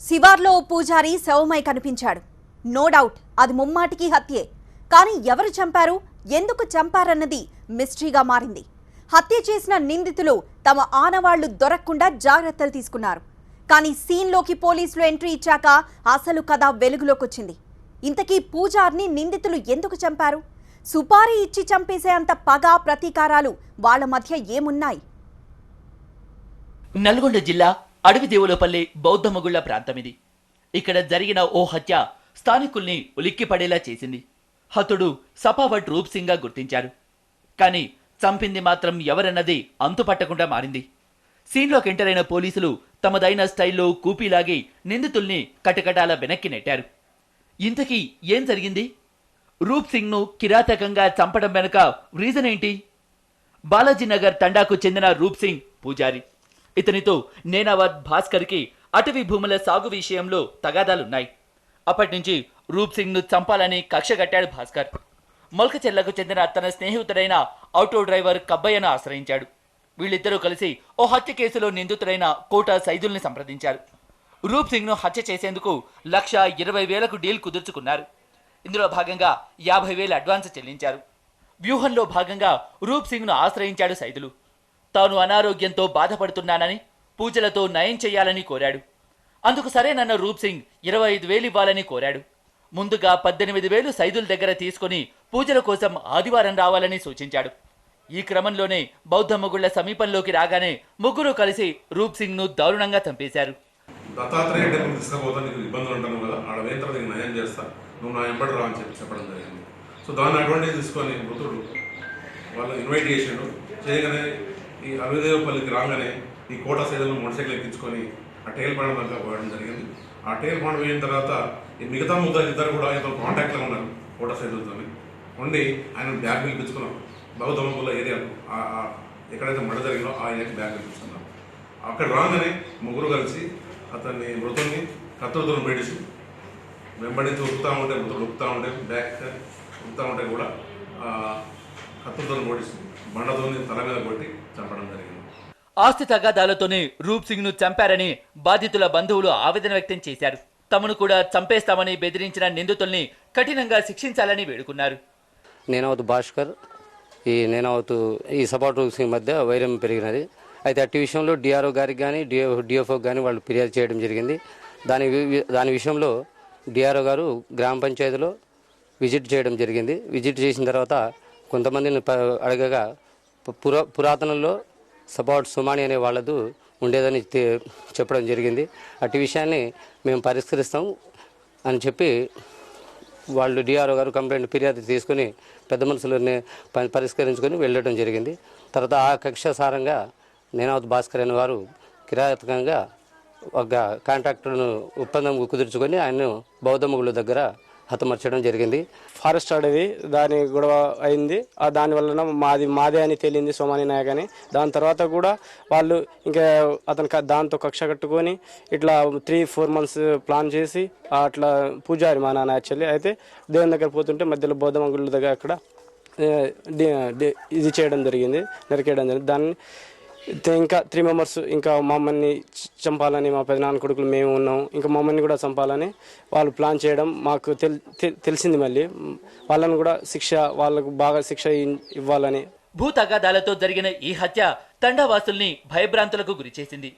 శివార్లో పూజారి శవమై కనిపించాడు. No doubt అది ముమ్మాటికి హత్యే. కానీ ఎవరు చంపారు, ఎందుకు చంపారన్నది మిస్టరీగా మారింది. హత్య చేసిన నిందితులు తమ ఆనవాళ్లు దొరకకుండా జాగ్రత్తలు తీసుకున్నారు. కానీ సీన్లోకి పోలీసులు ఎంట్రీ ఇచ్చాక అసలు కథ వెలుగులోకొచ్చింది. ఇంతకీ పూజారిని నిందితులు ఎందుకు చంపారు? సుపారీ ఇచ్చి చంపేసే అంత పగ, ప్రతీకారాలు వాళ్ళ మధ్య ఏమున్నాయి? నల్గొండ జిల్లా అడవిదేవులపల్లి బౌద్ధమగుళ్ల ప్రాంతమిది. ఇక్కడ జరిగిన ఓ హత్య స్థానికుల్ని ఉలిక్కిపడేలా చేసింది. హతుడు సపావట్ రూప్ సింగ్ గా గుర్తించారు. కానీ చంపింది మాత్రం ఎవరన్నది అంతుపట్టకుండా మారింది. సీన్లోకి ఎంటర్ అయిన పోలీసులు తమదైన స్టైల్లో కూపీలాగి నిందితుల్ని కటకటాల వెనక్కి నెట్టారు. ఇంతకీ ఏం జరిగింది? రూప్ సింగ్ ను కిరాతకంగా చంపడం వెనుక రీజన్ ఏంటి? బాలాజీనగర్ తండాకు చెందిన రూప్ సింగ్ పూజారి. ఇతనితో నేనావత్ భాస్కర్ కి అటవీ భూముల సాగు విషయంలో తగాదాలున్నాయి. అప్పటి నుంచి రూప్ సింగ్ ను చంపాలని కక్ష కట్టాడు భాస్కర్. మొల్కచెర్లకు చెందిన తన స్నేహితుడైన ఆటో డ్రైవర్ కబ్బయ్యను ఆశ్రయించాడు. వీళ్ళిద్దరూ కలిసి ఓ హత్య కేసులో నిందితుడైన కోట సైదుల్ని సంప్రదించారు. రూప్ సింగ్ ను హత్య చేసేందుకు 1,20,000కు డీల్ కుదుర్చుకున్నారు. ఇందులో భాగంగా 50,000 అడ్వాన్స్ చెల్లించారు. వ్యూహంలో భాగంగా రూప్ సింగ్ ను ఆశ్రయించాడు సైదులు. తాను అనారోగ్యంతో బాధపడుతున్నానని, పూజలతో నయం చేయాలని కోరాడు. అందుకు సరేనన్న రూప్ సింగ్ 25,000 ఇవ్వాలని కోరాడు. ముందుగా 18,000 సైదుల దగ్గర తీసుకుని పూజల కోసం ఆదివారం రావాలని సూచించాడు. ఈ క్రమంలోనే బౌద్ధమగుళ్ల సమీపంలోకి రాగానే ముగ్గురు కలిసి రూప్ సింగ్ ను దారుణంగా చంపేశారు. దత్తాత్రేయ టెంపుల్ తీసుకుపోతా, నీకు ఇబ్బందులు ఉంటాను కదా, ఆడ వేంత నీకు నయం చేస్తా, నువ్వు నా ఎంబడి రా అని చెప్పడం జరిగింది. సో దాన్ని అడ్వాంటేజ్ తీసుకొని మృతుడు వాళ్ళు ఇన్వైట్ చేసాడు. చేయగానే ఈ అడవిదేవపల్లికి రాగానే ఈ కోట సైదులను మోటార్ సైకిల్ ఎక్కించుకొని ఆ టైల్ పాండ దగ్గర పోవడం జరిగింది. ఆ టైల్ పాండ పోయిన తర్వాత ఈ మిగతా ముద్దాలు ఇద్దరు కూడా ఏదో కాంటాక్ట్లో ఉన్నారు కోట సైదులతో ఉండి ఆయన బ్యాగ్ పిలిపించుకున్నాం. బౌద్ధమగుళ్ళ ఏరియాలో ఎక్కడైతే మడ జరిగిందో ఆ ఏరియాకి బ్యాగ్ పిలిపించుకున్నాం. అక్కడ రాగానే ముగ్గురు కలిసి అతన్ని మృతుల్ని కత్తులతో పెడిసి వెంబడించి ఉరుకుతూ ఉంటే మృతులు ఉరుకుతూ ఉంటే బ్యాగ్ ఉరుకుతూ ఉంటే కూడా కత్తులతో పొడిచి బండతోని తల మీద కొట్టి చంపడం జరిగింది. ఆస్తి తగాదాలతోనే రూప్ సింగ్ ను చంపారని బాధితుల బంధువులు ఆవేదన వ్యక్తం చేశారు. తమను కూడా చంపేస్తామని బెదిరించిన నిందితుల్ని కఠినంగా శిక్షించాలని వేడుకున్నారు. నేనావత్ భాస్కర్ ఈ సపాటు రూప్ సింగ్ మధ్య వైరం పెరిగినది. అయితే అట్టి విషయంలో డిఆర్ఓ గారికి కానీ డిఎఫ్ఓకి కానీ వాళ్ళు ఫిర్యాదు చేయడం జరిగింది. దాని విషయంలో డిఆర్ఓ గారు గ్రామ పంచాయతీలో విజిట్ చేయడం జరిగింది. విజిట్ చేసిన తర్వాత కొంతమందిని అడగగా పురాతనంలో సపాట్ సుమాని అనే వాళ్ళదు ఉండేదని చెప్పడం జరిగింది. అట్టి విషయాన్ని మేము పరిష్కరిస్తాం అని చెప్పి వాళ్ళు డిఆర్ఓ గారు కంప్లైంట్ ఫిర్యాదు తీసుకుని పెద్ద మనుషులని పరిష్కరించుకొని వెళ్ళడం జరిగింది. తర్వాత ఆ కక్షాసారంగా నేనావత్ భాస్కర్ అనే వారు కిరాతకంగా ఒక కాంట్రాక్టర్ను ఒప్పందం కుదుర్చుకొని ఆయన్ను బౌద్ధమగుళ్ళ దగ్గర హతమర్చడం జరిగింది. ఫారెస్ట్ అడవి దాని గొడవ అయింది. దాని వలన మాదే అని తేలింది సోమాని నాయక్ అని. దాని తర్వాత కూడా వాళ్ళు ఇంకా అతను దాంతో కక్ష కట్టుకొని ఇట్లా 3-4 మంత్స్ ప్లాన్ చేసి అట్లా పూజారి మా నాన్న యాక్చువల్లీ అయితే దేవుని దగ్గర పోతుంటే మధ్యలో బౌద్ధమగుళ్ళ దగ్గర అక్కడ ఇది చేయడం జరిగింది, నరికేయడం జరిగింది. దాన్ని ఇంకా 3 మెంబర్స్ ఇంకా మమ్మల్ని చంపాలని, మా పెదనాన్న కొడుకులు మేము ఉన్నాం, ఇంకా మమ్మల్ని కూడా చంపాలని వాళ్ళు ప్లాన్ చేయడం మాకు తెలిసింది. మళ్ళీ వాళ్ళని కూడా వాళ్ళకు బాగా శిక్ష ఇవ్వాలని. భూ తగాదాలతో జరిగిన ఈ హత్య తండావాసుల్ని భయభ్రాంతులకు గురిచేసింది.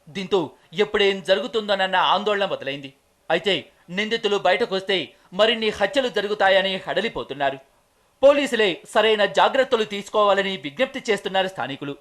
దీంతో ఎప్పుడేం జరుగుతుందోనన్న ఆందోళన మొదలైంది. అయితే నిందితులు బయటకొస్తే మరిన్ని హత్యలు జరుగుతాయని హడలిపోతున్నారు. పోలీసులే సరైన జాగ్రత్తలు తీసుకోవాలని విజ్ఞప్తి చేస్తున్నారు స్థానికులు.